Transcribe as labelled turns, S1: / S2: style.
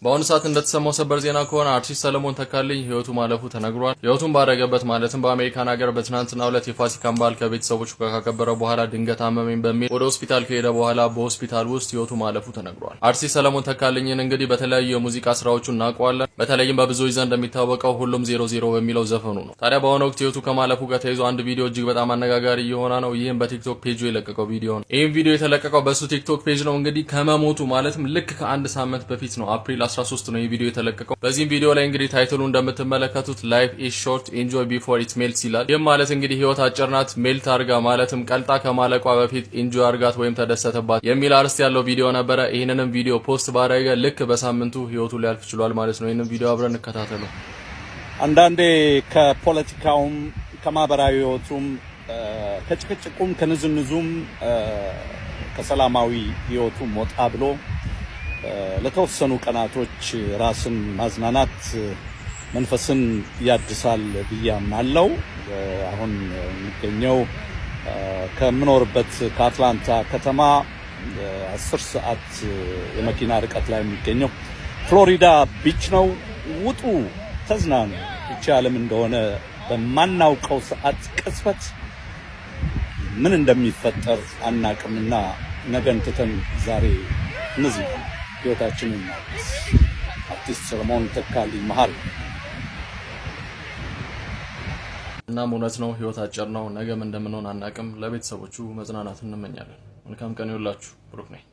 S1: በአሁኑ ሰዓት እንደተሰማው ሰበር ዜና ከሆነ አርቲስት ሰለሞን ተካልኝ ህይወቱ ማለፉ ተነግሯል። ህይወቱን ባረገበት ማለትም በአሜሪካን ሀገር በትናንትናው ዕለት የፋሲካን በዓል ከቤተሰቦቹ ጋር ካከበረ በኋላ ድንገት አመመኝ በሚል ወደ ሆስፒታል ከሄደ በኋላ በሆስፒታል ውስጥ ህይወቱ ማለፉ ተነግሯል። አርቲስት ሰለሞን ተካልኝን እንግዲህ በተለያዩ የሙዚቃ ስራዎቹ እናውቀዋለን። በተለይም በብዙዎች ዘንድ እንደሚታወቀው ሁሉም 00 በሚለው ዘፈኑ ነው። ታዲያ በአሁኑ ወቅት ህይወቱ ከማለፉ ጋር ተያይዞ አንድ ቪዲዮ እጅግ በጣም አነጋጋሪ የሆነ ነው። ይህም በቲክቶክ ፔጁ የለቀቀው ቪዲዮ ነው። ይህም ቪዲዮ የተለቀቀው በሱ ቲክቶክ ፔጅ ነው። እንግዲህ ከመሞቱ ማለትም ልክ ከአንድ ሳምንት በፊት ነው፣ አፕሪል 13 ነው ቪዲዮ የተለቀቀው። በዚህ ቪዲዮ ላይ እንግዲህ ታይትሉ እንደምትመለከቱት ላይፍ ኢዝ ሾርት ኢንጆይ ቢፎር ኢት ሜልትስ ይላል። ይህም ማለት እንግዲህ ህይወት አጭር ናት፣ ሜልት አርጋ ማለትም ቀልጣ ከማለቋ በፊት ኢንጆይ አርጋት ወይም ተደሰተባት የሚል አርዕስት ያለው ቪዲዮ ነበረ። ይህንንም ቪዲዮ ፖስት ባደረገ ልክ በሳምንቱ ህይወቱ ሊያልፍ ችሏል ማለት ነው። ይህንን ቪዲዮ አብረን እንከታተለው።
S2: አንዳንዴ ከፖለቲካውም ከማህበራዊ ህይወቱም ከጭቅጭቁም ከንዝንዙም ከሰላማዊ ህይወቱም ወጣ ብሎ ለተወሰኑ ቀናቶች ራስን ማዝናናት መንፈስን ያድሳል ብያምናለሁ። አሁን የሚገኘው ከምኖርበት ከአትላንታ ከተማ 10 ሰዓት የመኪና ርቀት ላይ የሚገኘው ፍሎሪዳ ቢች ነው። ውጡ፣ ተዝናኑ። ብቻ ዓለም እንደሆነ በማናውቀው ሰዓት ቅጽበት ምን እንደሚፈጠር አናቅምና ነገን ትተን ዛሬ እነዚህ ህይወታችንን አርቲስት ሰለሞን ተካልኝ መሃል
S1: እና እውነት ነው፣ ህይወት አጭር ነው። ነገም እንደምንሆን አናቅም። ለቤተሰቦቹ መጽናናት እንመኛለን። መልካም ቀን ይሁንላችሁ። ብሩክ ነኝ።